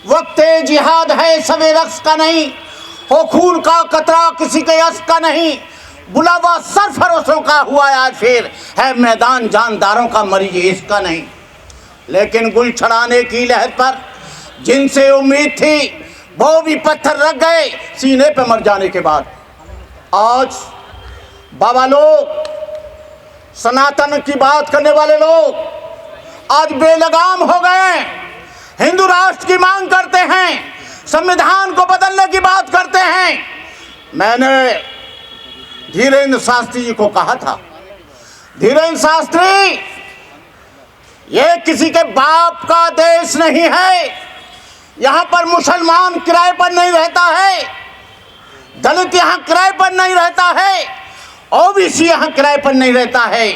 वक्त जिहाद है सवे रक्स का नहीं, हो खून का कतरा किसी के यश का नहीं, बुलावा सरफरोशों का हुआ आज फिर, है मैदान जानदारों का मरीज इसका नहीं। लेकिन गुल छड़ाने की लहर पर जिनसे उम्मीद थी वो भी पत्थर रख गए सीने पे मर जाने के बाद। आज बाबा लोग, सनातन की बात करने वाले लोग आज बेलगाम हो गए, हिंदू राष्ट्र की मांग करते हैं, संविधान को बदलने की बात करते हैं। मैंने धीरेन्द्र शास्त्री जी को कहा था, धीरेन्द्र शास्त्री, ये किसी के बाप का देश नहीं है, यहाँ पर मुसलमान किराए पर नहीं रहता है, दलित यहाँ किराए पर नहीं रहता है, ओबीसी यहाँ किराए पर नहीं रहता है,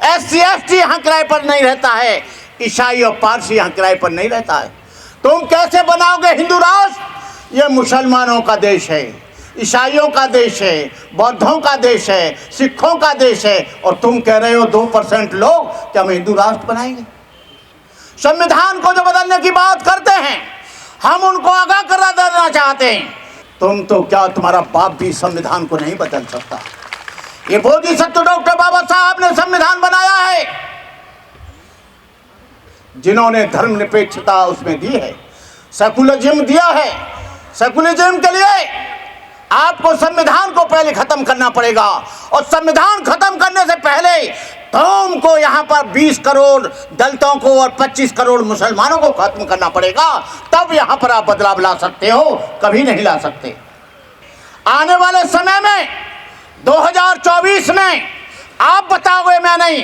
SC ST यहाँ किराए पर नहीं रहता है, ईसाई और पारसी यहाँ किराए पर नहीं रहता है। तुम कैसे बनाओगे हिंदू राष्ट्र? ये मुसलमानों का देश है, ईसाइयों का देश है, बौद्धों का देश है, सिखों का देश है, और तुम कह रहे हो 2% लोग कि हम हिंदू राष्ट्र बनाएंगे। संविधान को जो बदलने की बात करते हैं हम उनको आगाह करा देना चाहते हैं। तुम तो क्या, तुम्हारा बाप भी संविधान को नहीं बदल सकता। ये बोधिसत्व डॉक्टर बाबा साहब ने संविधान बनाया है, जिन्होंने धर्मनिरपेक्षता उसमें दी है, सेकुलरिज्म दिया है। सेकुलरिज्म के लिए आपको संविधान को पहले खत्म करना पड़ेगा, और संविधान खत्म करने से पहले तुमको यहाँ पर 20 करोड़ दलितों को और 25 करोड़ मुसलमानों को खत्म करना पड़ेगा, तब यहाँ पर आप बदलाव ला सकते हो, कभी नहीं ला सकते। आने वाले समय में 2024 में आप बताओगे, मैं नहीं,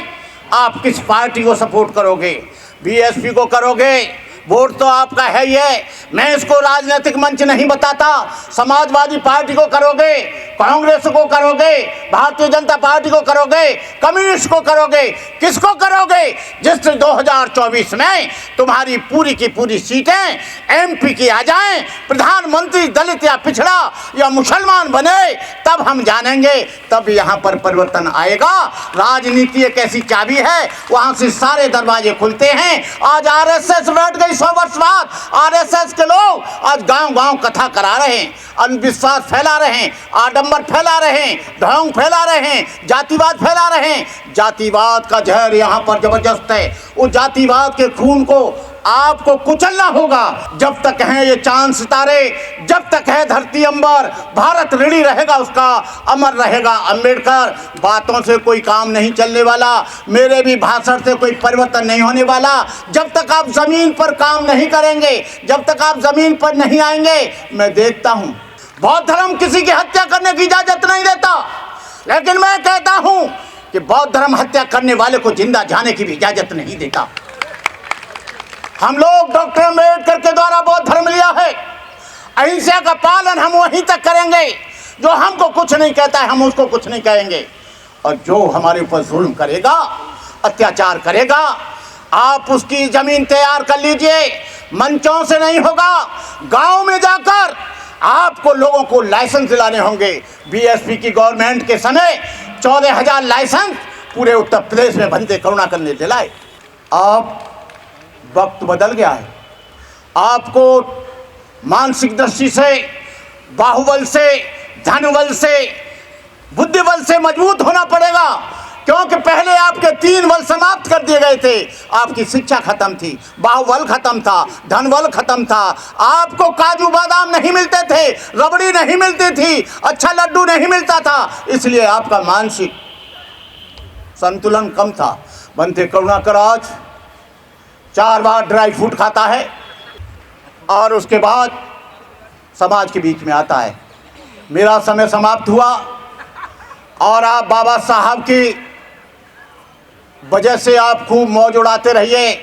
आप किस पार्टी को सपोर्ट करोगे? BSP को करोगे? वोट तो आपका है ही है, मैं इसको राजनीतिक मंच नहीं बताता। समाजवादी पार्टी को करोगे, कांग्रेस को करोगे, भारतीय जनता पार्टी को करोगे, कम्युनिस्ट को करोगे, किसको करोगे? जिस 2024 में तुम्हारी पूरी की पूरी सीटें MP की आ जाएं, प्रधानमंत्री दलित या पिछड़ा या मुसलमान बने, तब हम जानेंगे, तब यहाँ पर परिवर्तन आएगा। राजनीति एक ऐसी चाबी है, वहाँ से सारे दरवाजे खुलते हैं। आज RSS बैठ गई 100 वर्ष बाद, RSS के लोग आज गांव-गांव कथा करा रहे हैं, अंधविश्वास फैला रहे हैं, आडंबर फैला रहे हैं, ढोंग फैला रहे हैं, जातिवाद फैला रहे हैं। जातिवाद का जहर यहाँ पर जबरदस्त है। उस जातिवाद के खून को आपको कुचलना होगा। जब तक हैं ये चांद सितारे, जब तक है धरती अंबर, भारत ऋणी रहेगा उसका, अमर रहेगा अंबेडकर। बातों से कोई काम नहीं चलने वाला, मेरे भी भाषण से कोई परिवर्तन नहीं होने वाला। जब तक आप जमीन पर काम नहीं करेंगे, जब तक आप जमीन पर नहीं आएंगे। मैं देखता हूँ बौद्ध धर्म किसी की हत्या करने की इजाजत नहीं देता, लेकिन मैं कहता हूँ कि बौद्ध धर्म हत्या करने वाले को जिंदा जाने की भी इजाजत नहीं देता। हम लोग डॉक्टर अम्बेडकर के द्वारा बौद्ध धर्म लिया है, अहिंसा का पालन हम वहीं तक करेंगे। जो हमको कुछ नहीं कहता है हम उसको कुछ नहीं कहेंगे, और जो हमारे ऊपर जुल्म करेगा, अत्याचार करेगा, आप उसकी जमीन तैयार कर लीजिए। मंचों से नहीं होगा, गांव में जाकर आपको लोगों को लाइसेंस दिलाने होंगे। BSP की गवर्नमेंट के समय 14,000 लाइसेंस पूरे उत्तर प्रदेश में बनते करुणाकर ने दिलाए। अब वक्त बदल गया है, आपको मानसिक दृष्टि से, बाहुबल से, धनबल से, बुद्धिबल से मजबूत होना पड़ेगा, क्योंकि पहले आपके 3 बल समाप्त कर दिए गए थे। आपकी शिक्षा खत्म थी, बाहुबल खत्म था, धनबल खत्म था, आपको काजू बादाम नहीं मिलते थे, रबड़ी नहीं मिलती थी, अच्छा लड्डू नहीं मिलता था, इसलिए आपका मानसिक संतुलन कम था। बनते करुणाकर आज 4 बार ड्राई फ्रूट खाता है और उसके बाद समाज के बीच में आता है। मेरा समय समाप्त हुआ, और आप बाबा साहब की वजह से आप खूब मौज उड़ाते रहिए,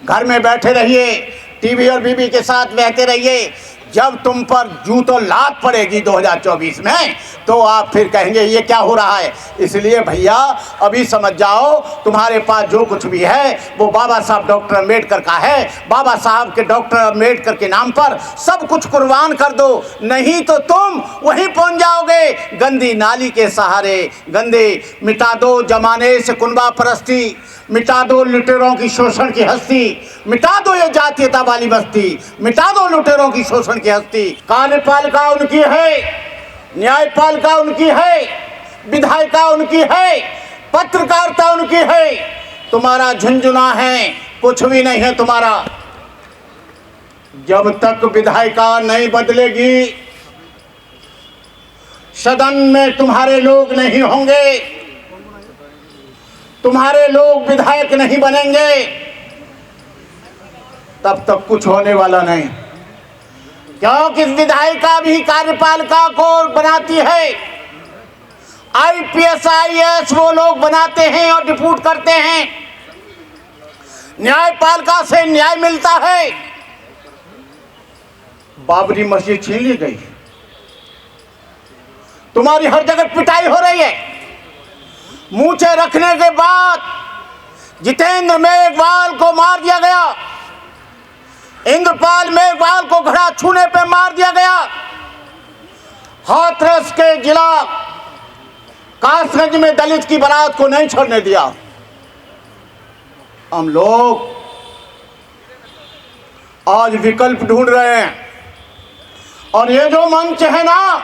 घर में बैठे रहिए, टीवी और बीबी के साथ बहते रहिए। जब तुम पर जूतों लात पड़ेगी 2024 में, तो आप फिर कहेंगे ये क्या हो रहा है। इसलिए भैया अभी समझ जाओ, तुम्हारे पास जो कुछ भी है वो बाबा साहब डॉक्टर अम्बेडकर का है। बाबा साहब के डॉक्टर अम्बेडकर के नाम पर सब कुछ कुर्बान कर दो, नहीं तो तुम वहीं पहुंच जाओगे, गंदी नाली के सहारे। गंदे मिटा दो जमाने से कुनबा परस्ती, मिटा दो लुटेरों की शोषण की हस्ती, मिटा दो ये जातीयता वाली बस्ती, मिटा दो लुटेरों की शोषण की हस्ती। कार्यपालिका उनकी है, न्यायपालिका उनकी है, विधायिका उनकी है, पत्रकारिता उनकी है। तुम्हारा झुंझुना है, कुछ भी नहीं है तुम्हारा। जब तक विधायिका नहीं बदलेगी, सदन में तुम्हारे लोग नहीं होंगे, तुम्हारे लोग विधायक नहीं बनेंगे, तब तक कुछ होने वाला नहीं। क्योंकि विधायिका भी कार्यपालिका को बनाती है। आईपीएस आईएएस वो लोग बनाते हैं और डिप्यूट करते हैं। न्यायपालिका से न्याय मिलता है। बाबरी मस्जिद छीन ली गई, तुम्हारी हर जगह पिटाई हो रही है। मूंछें रखने के बाद जितेंद्र मेघवाल को मार दिया गया, इंद्रपाल मेघवाल को घड़ा छूने पे मार दिया गया, हाथरस के जिला कासगंज में दलित की बारात को नहीं छोड़ने दिया। हम लोग आज विकल्प ढूंढ रहे हैं। और ये जो मंच है ना,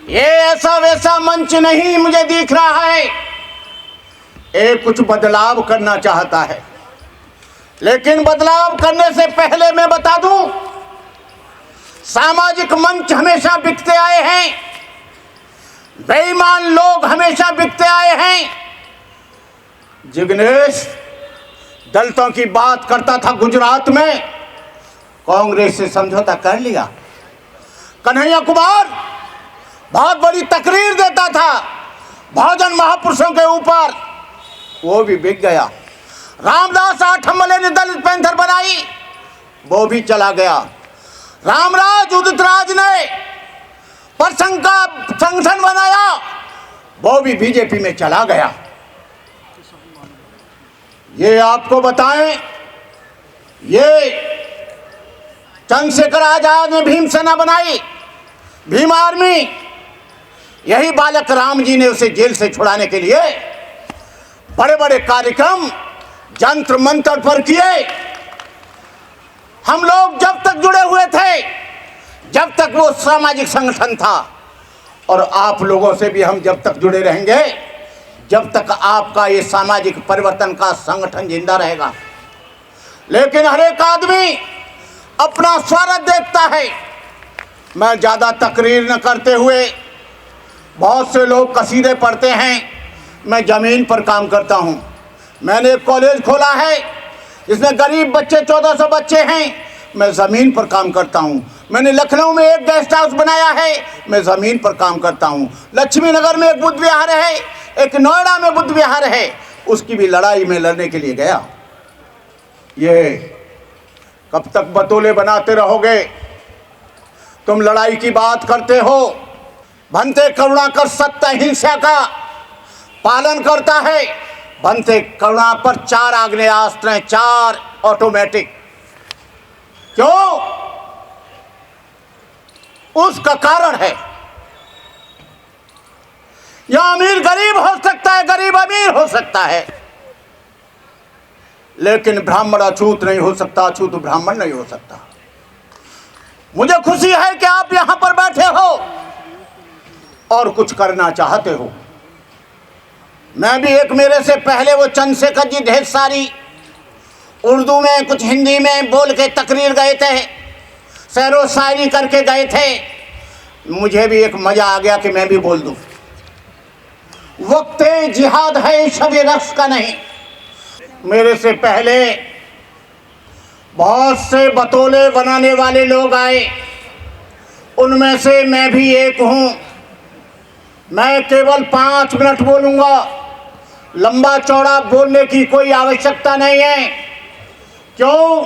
ये ऐसा वैसा मंच नहीं मुझे दिख रहा है। ये कुछ बदलाव करना चाहता है, लेकिन बदलाव करने से पहले मैं बता दूं, सामाजिक मंच हमेशा बिकते आए हैं, बेईमान लोग हमेशा बिकते आए हैं। जिग्नेश दलितों की बात करता था गुजरात में, कांग्रेस से समझौता कर लिया। कन्हैया कुमार बहुत बड़ी तकरीर देता था बहुजन महापुरुषों के ऊपर, वो भी बिक गया। रामदास आठवले ने दलित पैंथर बनाई, वो भी चला गया। रामराज उदित राज ने परसंघ का संगठन बनाया, वो भी बीजेपी में चला गया। ये आपको बताएं, ये चंद्रशेखर आजाद ने भीम सेना बनाई, भीम आर्मी। यही बालक राम जी ने उसे जेल से छुड़ाने के लिए बड़े बड़े कार्यक्रम जंत्र मंत्र पर किए। हम लोग जब तक जुड़े हुए थे, जब तक वो सामाजिक संगठन था, और आप लोगों से भी हम जब तक जुड़े रहेंगे, जब तक आपका ये सामाजिक परिवर्तन का संगठन जिंदा रहेगा। लेकिन हर एक आदमी अपना स्वार्थ देखता है। मैं ज़्यादा तकरीर न करते हुए, बहुत से लोग कसीदे पढ़ते हैं, मैं ज़मीन पर काम करता हूँ। मैंने एक कॉलेज खोला है, इसमें गरीब बच्चे 1400 बच्चे हैं, मैं ज़मीन पर काम करता हूँ। मैंने लखनऊ में एक गेस्ट हाउस बनाया है, मैं ज़मीन पर काम करता हूँ। लक्ष्मी नगर में एक बुद्ध विहार है, एक नोएडा में बुद्ध विहार है, उसकी भी लड़ाई में लड़ने के लिए गया। ये कब तक बतौले बनाते रहोगे? तुम लड़ाई की बात करते हो। भंते करुणाकर सत्य अहिंसा का पालन करता है। भंते करुणा पर 4 आग्नेयास्त्र, 4 ऑटोमेटिक। क्यों? उसका कारण है, या अमीर गरीब हो सकता है, गरीब अमीर हो सकता है, लेकिन ब्राह्मण अछूत नहीं हो सकता, अछूत ब्राह्मण नहीं हो सकता। मुझे खुशी है कि आप यहां पर बैठे हो और कुछ करना चाहते हो। मैं भी एक, मेरे से पहले वो चंद्रशेखर जी ढेर सारी उर्दू में, कुछ हिंदी में बोल के तकरीर गए थे, शेरो शायरी करके गए थे। मुझे भी एक मज़ा आ गया कि मैं भी बोल दूं। वक्त जिहाद है, शब रक्स का नहीं। मेरे से पहले बहुत से बतौले बनाने वाले लोग आए, उनमें से मैं भी एक हूँ। मैं केवल 5 मिनट बोलूँगा, लंबा चौड़ा बोलने की कोई आवश्यकता नहीं है। क्यों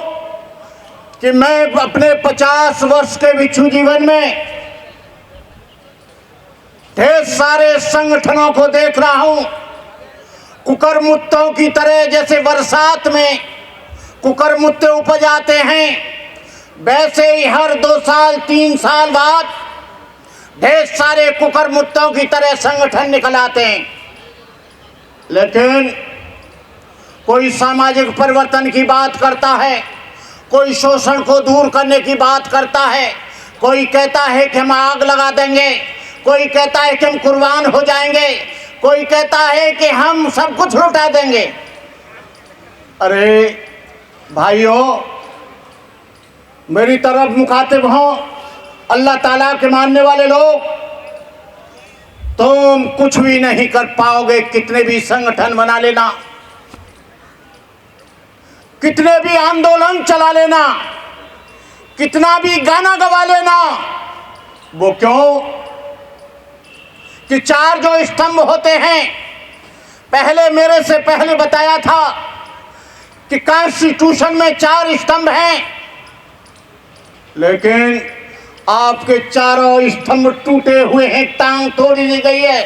कि मैं अपने 50 वर्ष के भिक्षु जीवन में ढेर सारे संगठनों को देख रहा हूँ। कुकरमुत्तों की तरह, जैसे बरसात में कुकरमुत्ते उपज आते हैं, वैसे ही हर 2 साल 3 साल बाद ढेर सारे कुकरमुत्तों की तरह संगठन निकल आते हैं। लेकिन कोई सामाजिक परिवर्तन की बात करता है, कोई शोषण को दूर करने की बात करता है, कोई कहता है कि हम आग लगा देंगे, कोई कहता है कि हम कुर्बान हो जाएंगे, कोई कहता है कि हम सब कुछ लुटा देंगे। अरे भाइयों, मेरी तरफ मुखातिब हो अल्लाह ताला के मानने वाले लोग, तुम कुछ भी नहीं कर पाओगे। कितने भी संगठन बना लेना, कितने भी आंदोलन चला लेना, कितना भी गाना गवा लेना, वो क्यों कि चार जो स्तंभ होते हैं, पहले मेरे से पहले बताया था कि कॉन्स्टिट्यूशन में 4 स्तंभ हैं, लेकिन आपके चारों स्तंभ टूटे हुए हैं, टांग तोड़ दी गई है।